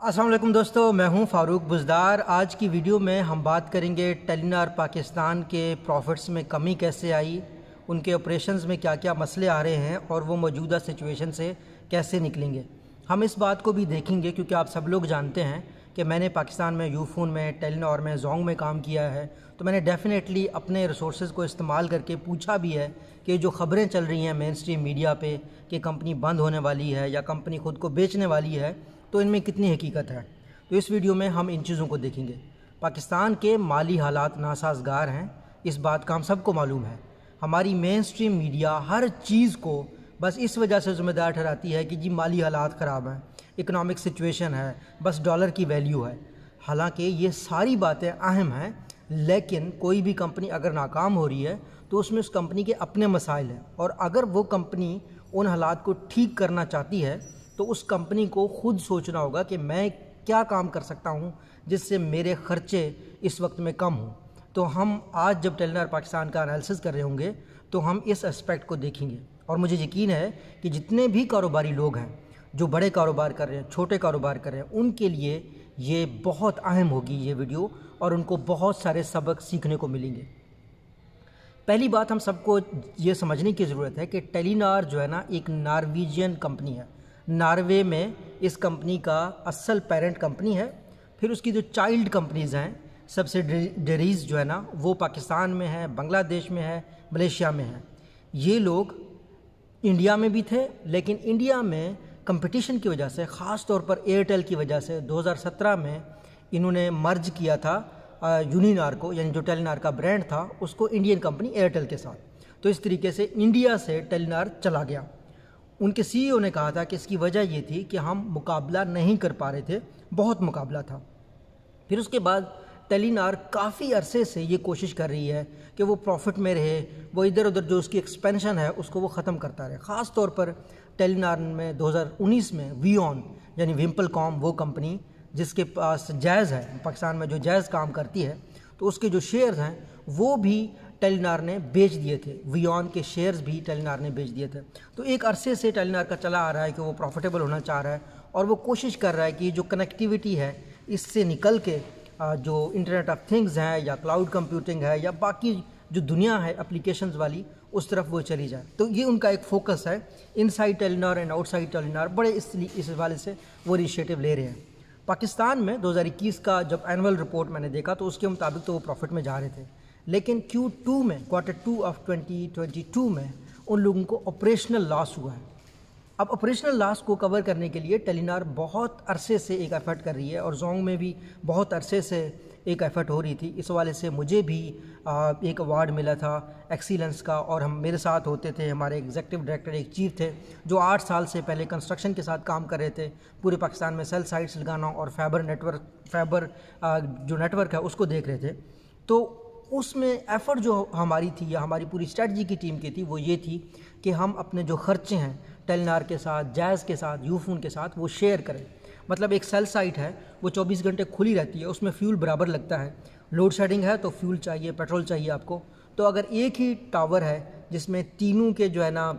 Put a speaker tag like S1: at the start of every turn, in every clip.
S1: अस्सलाम वालेकुम दोस्तों, मैं हूं फ़ारूक बुज़दार। आज की वीडियो में हम बात करेंगे टेलीनॉर पाकिस्तान के प्रॉफिट्स में कमी कैसे आई, उनके ऑपरेशंस में क्या क्या मसले आ रहे हैं और वो मौजूदा सिचुएशन से कैसे निकलेंगे। हम इस बात को भी देखेंगे क्योंकि आप सब लोग जानते हैं कि मैंने पाकिस्तान में यूफोन में, टेलीनॉर में, जोंग में काम किया है, तो मैंने डेफिनेटली अपने रिसोर्सेज को इस्तेमाल करके पूछा भी है कि जो ख़बरें चल रही हैं मेन स्ट्रीम मीडिया पे कि कंपनी बंद होने वाली है या कंपनी ख़ुद को बेचने वाली है, तो इनमें कितनी हकीकत है। तो इस वीडियो में हम इन चीज़ों को देखेंगे। पाकिस्तान के माली हालात नासाज़गार हैं, इस बात का हम सबको मालूम है। हमारी मेन स्ट्रीम मीडिया हर चीज़ को बस इस वजह से ज़िम्मेदार ठहराती है कि जी माली हालात ख़राब हैं, इकनॉमिक सिचुएशन है, बस डॉलर की वैल्यू है। हालांकि ये सारी बातें अहम हैं, लेकिन कोई भी कंपनी अगर नाकाम हो रही है तो उसमें उस कंपनी के अपने मसाइल हैं, और अगर वो कंपनी उन हालात को ठीक करना चाहती है तो उस कंपनी को ख़ुद सोचना होगा कि मैं क्या काम कर सकता हूं जिससे मेरे ख़र्चे इस वक्त में कम हों। तो हम आज जब टेलीनॉर पाकिस्तान का एनालिसिस कर रहे होंगे तो हम इस एस्पेक्ट को देखेंगे, और मुझे यकीन है कि जितने भी कारोबारी लोग हैं जो बड़े कारोबार कर रहे हैं, छोटे कारोबार कर रहे हैं, उनके लिए ये बहुत अहम होगी ये वीडियो, और उनको बहुत सारे सबक सीखने को मिलेंगे। पहली बात हम सबको ये समझने की ज़रूरत है कि टेलीनॉर जो है ना, एक नॉर्वेजियन कंपनी है। नॉर्वे में इस कंपनी का असल पेरेंट कंपनी है। फिर उसकी जो चाइल्ड कंपनीज़ हैं, सब्सिडरीज़ जो है ना, वो पाकिस्तान में है, बांग्लादेश में है, मलेशिया में है। ये लोग इंडिया में भी थे, लेकिन इंडिया में कंपटीशन की वजह से, ख़ास तौर पर एयरटेल की वजह से 2017 में इन्होंने मर्ज किया था यूनिनॉर को, यानी जो टेलीनॉर का ब्रांड था उसको इंडियन कंपनी एयरटेल के साथ। तो इस तरीके से इंडिया से टेलीनॉर चला गया। उनके सीईओ ने कहा था कि इसकी वजह ये थी कि हम मुकाबला नहीं कर पा रहे थे, बहुत मुकाबला था। फिर उसके बाद टेलीनॉर काफ़ी अरसे से ये कोशिश कर रही है कि वो प्रॉफिट में रहे, वो इधर उधर जो उसकी एक्सपेंशन है उसको वो ख़त्म करता रहे। ख़ास तौर पर टेलीनॉर में 2019 में वीऑन यानी विम्पलकॉम, वो कंपनी जिसके पास जैज़ है, पाकिस्तान में जो जैज़ काम करती है, तो उसके जो शेयर्स हैं वो भी टेलीनॉर ने बेच दिए थे। वीऑन के शेयर्स भी टेलीनॉर ने बेच दिए थे। तो एक अरसे से टेलीनॉर का चला आ रहा है कि वो प्रॉफिटेबल होना चाह रहा है, और वो कोशिश कर रहा है कि जो कनेक्टिविटी है इससे निकल के जो इंटरनेट ऑफ थिंग्स है या क्लाउड कंप्यूटिंग है या बाकी जो दुनिया है एप्लीकेशंस वाली, उस तरफ वो चली जाए। तो ये उनका एक फोकस है। Inside Telenor and outside Telenor बड़े इस हवाले से वो इनिशिएटिव ले रहे हैं। पाकिस्तान में 2021 का जब एनुअल रिपोर्ट मैंने देखा तो उसके मुताबिक तो वो प्रॉफिट में जा रहे थे, लेकिन Q2 में, Q2 ऑफ 2022 में उन लोगों को ऑपरेशनल लॉस हुआ है। अब ऑपरेशनल लॉस को कवर करने के लिए टेलीनॉर बहुत अरसे से एक एफ़र्ट कर रही है, और जोंग में भी बहुत अरसे से एक एफ़र्ट हो रही थी। इस हवाले से मुझे भी एक अवार्ड मिला था एक्सीलेंस का, और हम मेरे साथ होते थे, हमारे एग्जीक्यूटिव डायरेक्टर एक चीफ थे जो 8 साल से पहले कंस्ट्रक्शन के साथ काम कर रहे थे, पूरे पाकिस्तान में सेल साइट्स लगाना और फाइबर जो नेटवर्क है उसको देख रहे थे। तो उसमें एफ़र्ट जो हमारी थी या हमारी पूरी स्ट्रेटजी की टीम की थी वो ये थी कि हम अपने जो खर्चे हैं टेलीनॉर के साथ, जैज़ के साथ, यूफोन के साथ, वो शेयर करें। मतलब एक सेल साइट है वो 24 घंटे खुली रहती है, उसमें फ्यूल बराबर लगता है। लोड शेडिंग है तो फ्यूल चाहिए, पेट्रोल चाहिए आपको। तो अगर एक ही टावर है जिसमें तीनों के जो है ना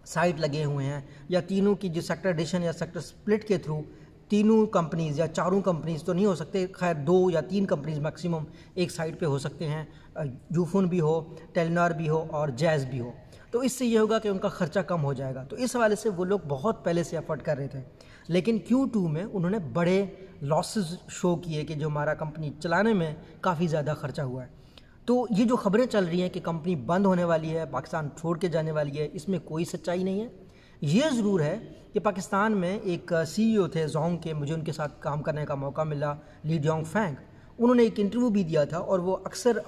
S1: साइट लगे हुए हैं, या तीनों की जो सेक्टर एडिशन या सेक्टर स्प्लिट के थ्रू तीनों कंपनीज़ या चारों कंपनीज़ तो नहीं हो सकते, खैर 2 या 3 कंपनीज़ मैक्सिमम एक साइट पे हो सकते हैं, यूफोन भी हो, टेलीनॉर भी हो और जैज़ भी हो। तो इससे ये होगा कि उनका ख़र्चा कम हो जाएगा। तो इस हवाले से वो लोग बहुत पहले से एफर्ट कर रहे थे, लेकिन Q2 में उन्होंने बड़े लॉसेस शो किए कि जो हमारा कंपनी चलाने में काफ़ी ज़्यादा ख़र्चा हुआ है। तो ये जो ख़बरें चल रही हैं कि कंपनी बंद होने वाली है, पाकिस्तान छोड़ के जाने वाली है, इसमें कोई सच्चाई नहीं है। ये ज़रूर है कि पाकिस्तान में एक सीईओ थे जोंग के, मुझे उनके साथ काम करने का मौका मिला, ली जोंग फैंग। उन्होंने एक इंटरव्यू भी दिया था, और वो अक्सर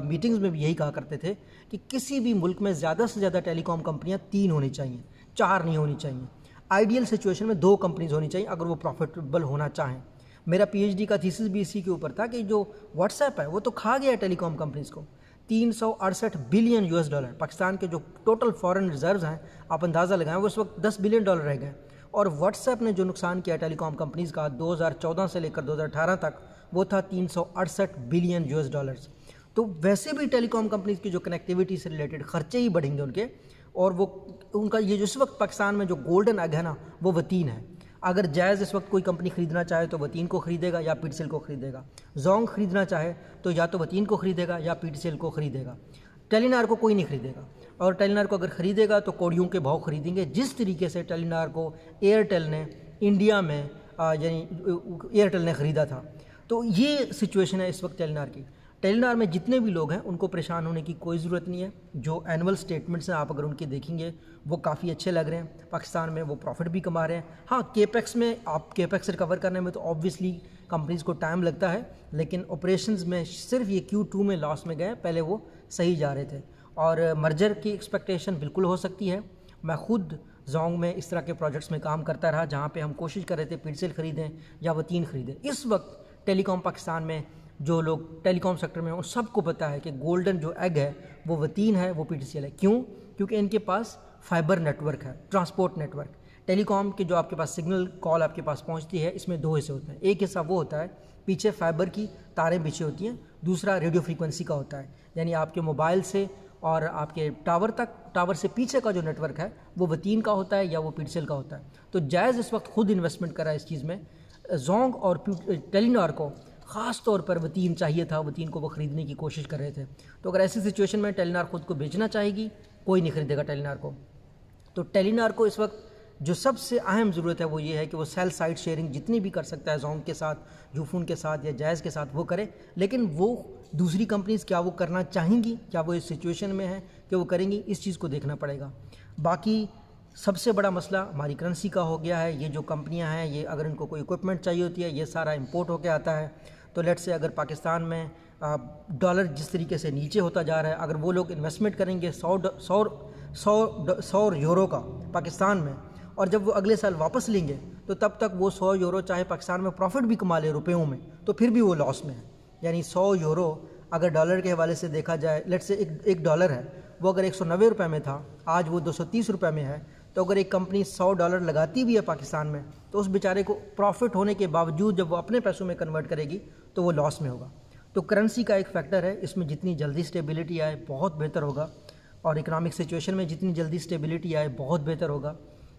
S1: मीटिंग्स में भी यही कहा करते थे कि किसी भी मुल्क में ज़्यादा से ज़्यादा टेलीकॉम कंपनियां 3 होनी चाहिए, 4 नहीं होनी चाहिए। आइडियल सिचुएशन में 2 कंपनीज होनी चाहिए अगर वो प्रॉफिटेबल होना चाहें। मेरा PhD का थीसिस भी इसी के ऊपर था कि जो व्हाट्सएप है वो तो खा गया टेलीकॉम कंपनीज़ को। 368 बिलियन $। पाकिस्तान के जो टोटल फॉरेन रिजर्व्स हैं, आप अंदाज़ा लगाएं, वो इस वक्त $10 बिलियन रह गए। और व्हाट्सएप ने जो नुकसान किया टेलीकॉम कंपनीज़ का 2014 से लेकर 2018 तक, वो था $368 बिलियन। तो वैसे भी टेलीकॉम कंपनीज़ की जो कनेक्टिविटी से रिलेटेड खर्चे ही बढ़ेंगे उनके, और वो उनका ये जो इस वक्त पाकिस्तान में जो गोल्डन एग है ना, वो वतीन है। اگر جائز اس وقت کوئی کمپنی خریدنا چاہے تو وتین کو خریدے گا یا پی ٹی سی ایل کو خریدے گا، زونگ خریدنا چاہے تو یا تو وتین کو خریدے گا یا پی ٹی سی ایل کو خریدے گا، ٹیلی نار کو کوئی نہیں خریدے گا، اور ٹیلی نار کو اگر خریدے گا تو کوڑیوں کے بھاؤ خریدیں گے، جس طریقے سے ٹیلی نار کو ایئرٹیل نے انڈیا میں یعنی ایئرٹیل نے خریدا تھا۔ تو یہ سچویشن ہے اس وقت ٹیلی نار کی۔ ٹیلی نار میں جتنے بھی لوگ ہیں ان کو پریشان ہونے کی کوئی ضرورت نہیں ہے، جو اینول سٹیٹمنٹس ہیں آپ اگر ان کی دیکھیں گے وہ کافی اچھے لگ رہے ہیں، پاکستان میں وہ پروفٹ بھی کما رہے ہیں۔ ہاں کیپیکس میں آپ کیپیکس ریکور کرنے میں تو آبویسلی کمپنیز کو ٹائم لگتا ہے، لیکن آپریشنز میں صرف یہ Q2 میں لاس میں گئے، پہلے وہ صحیح جا رہے تھے، اور مرجر کی ایکسپیکٹیشن بالکل ہو سکتی ہے۔ میں خود زونگ میں اس طرح کے پروجیکٹس میں کام کرتا رہا جہاں پہ ہم کوشش کر رہے تھے پی ٹی سی ایل خریدیں یا وتین خریدیں۔ اس وقت ٹیلی کام پاکستان میں جو لوگ ٹیلی کام سیکٹر میں ہیں ان سب کو پتہ ہے کہ گولڈن جو ایگ ہے وہ وتین ہے، وہ پی ٹی سی ایل ہے۔ کیوں؟ کیونکہ ان کے پاس فائبر نیٹ ورک ہے، ٹرانسپورٹ نیٹ ورک۔ ٹیلی کام کے جو آپ کے پاس سگنل کال آپ کے پاس پہنچتی ہے، اس میں دو حصے ہوتے ہیں۔ ایک حصہ وہ ہوتا ہے پیچھے فائبر کی تاریں بچھی ہوتی ہیں، دوسرا ریڈیو فریکوینسی کا ہوتا ہے، یعنی آپ کے موبائل سے اور آپ کے ٹاور تک، ٹاور سے پیچھے کا جو نیٹ ورک ہے وہ وتین کا ہوتا ہے یا وہ پی ٹی سی ایل کا ہوتا ہے۔ تو جائز اس وقت خود انویسٹمنٹ کرا اس چیز میں۔ زونگ اور ٹیلی نار کو خاص طور پر وتین چاہیے تھا، وتین کو وہ خریدنے کی کوشش کر رہے تھے۔ تو اگر ایسی سچویشن میں ٹیلی نار خود کو بیچنا چاہے گی، کوئی نہیں خریدے گا ٹیلی نار کو۔ تو ٹیلی نار کو اس وقت جو سب سے اہم ضرورت ہے وہ یہ ہے کہ وہ سیل سائٹ شیئرنگ جتنی بھی کر سکتا ہے زونگ کے ساتھ، یوفون کے ساتھ یا جائز کے ساتھ وہ کرے، لیکن وہ دوسری کمپنیز کیا وہ کرنا چاہیں گی، کیا وہ اس سچویشن میں ہے کہ وہ کریں گی، اس چیز کو دیکھنا پڑے گا۔ باقی سب سے بڑا مسئلہ ہماری کرنسی کا ہو گیا ہے۔ یہ جو کمپنیاں ہیں یہ اگر ان کو کوئی اکوپمنٹ چاہیے ہوتی ہے یہ سارا امپورٹ ہو کے آتا ہے۔ تو لیٹ سے اگر پاکستان میں ڈالر جس طریقے سے نیچے ہوتا جا رہا ہے، اگر وہ لوگ انویسٹمنٹ کریں گے 100 یورو کا پاکستان میں، اور جب وہ اگلے سال واپس لیں گے تو تب تک وہ 100 یورو چاہے پاکستان میں پروفٹ بھی کما لے روپیوں میں تو پھر بھی وہ لاس میں ہے۔ یعنی 100 یورو اگر ڈالر کے حوالے سے دیکھا جائے، لیٹ سے ایک ڈالر ہے وہ اگر 190 روپے میں تھا، آج وہ 230 روپے میں ہے، تو اگر ایک کمپنی 100 ڈالر لگاتی بھی ہے پاکستان میں تو اس بیچارے کو پروفٹ ہونے کے باوجود جب وہ اپنے پیسوں میں کنورٹ کرے گی تو وہ لاس میں ہوگا۔ تو کرنسی کا ایک فیکٹر ہے، اس میں جتنی جلدی سٹیبلٹی آئے بہت بہتر ہوگا، اور اکنامک سچویشن میں جتنی جلدی سٹیبلٹی آئے بہت بہتر ہوگا۔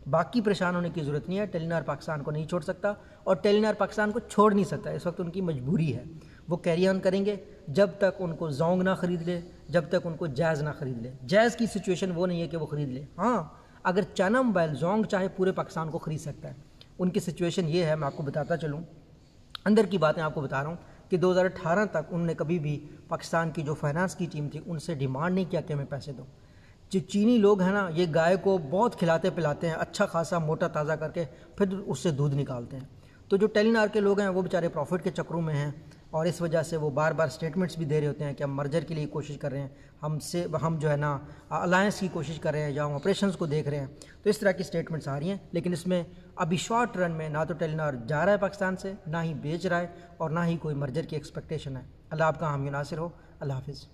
S1: باقی پریشان ہونے کی ضرورت نہیں ہے، ٹیلی نار پاکستان کو نہیں چھوڑ سکتا اور ٹیلی نار پاکستان کو چھوڑ نہیں سکتا، اس وقت ان کی مجبوری ہے۔ وہ کیری آن کریں گے جب تک ان کو زونگ نہ خرید لے، جب تک ان کو جائز نہ خرید لے۔ جائز کی سچویشن وہ نہیں ہے کہ وہ خرید لے، ہاں اگر چائنا موبائل زونگ چاہے پورے پاکستان کو خرید سکتا ہے۔ ان کی سچویشن یہ ہے، میں آپ کو بتاتا چلوں، اندر کی باتیں آپ کو بتا رہا ہوں کہ 2018 تک انہوں نے کبھی بھی پاکستان کی جو فائنانس کی ٹیم تھی ان سے ڈیمانڈ نہیں کیا کہ ہمیں پیسے دو۔ جو چینی لوگ ہیں نا، یہ گائے کو بہت کھلاتے پلاتے ہیں، اچھا خاصا موٹا تازہ کر کے پھر اس سے دودھ نکالتے ہیں۔ تو جو ٹیلی نار کے لوگ ہیں وہ بیچارے پروفٹ کے چکروں میں ہیں، اور اس وجہ سے وہ بار بار سٹیٹمنٹس بھی دے رہے ہوتے ہیں کہ ہم مرجر کے لیے کوشش کر رہے ہیں، ہم جو ہے نا الائنس کی کوشش کر رہے ہیں یا ہم آپریشنز کو دیکھ رہے ہیں۔ تو اس طرح کی سٹیٹمنٹس آ رہی ہیں، لیکن اس میں ابھی شارٹ رن میں نہ تو ٹیلی نار جا رہا ہے پاکستان سے، نہ ہی بیچ رہا ہے، اور نہ ہی کوئی مرجر کی ایکسپیکٹیشن ہے۔ اللہ آپ کا حامی ناصر ہو۔ اللہ حافظ۔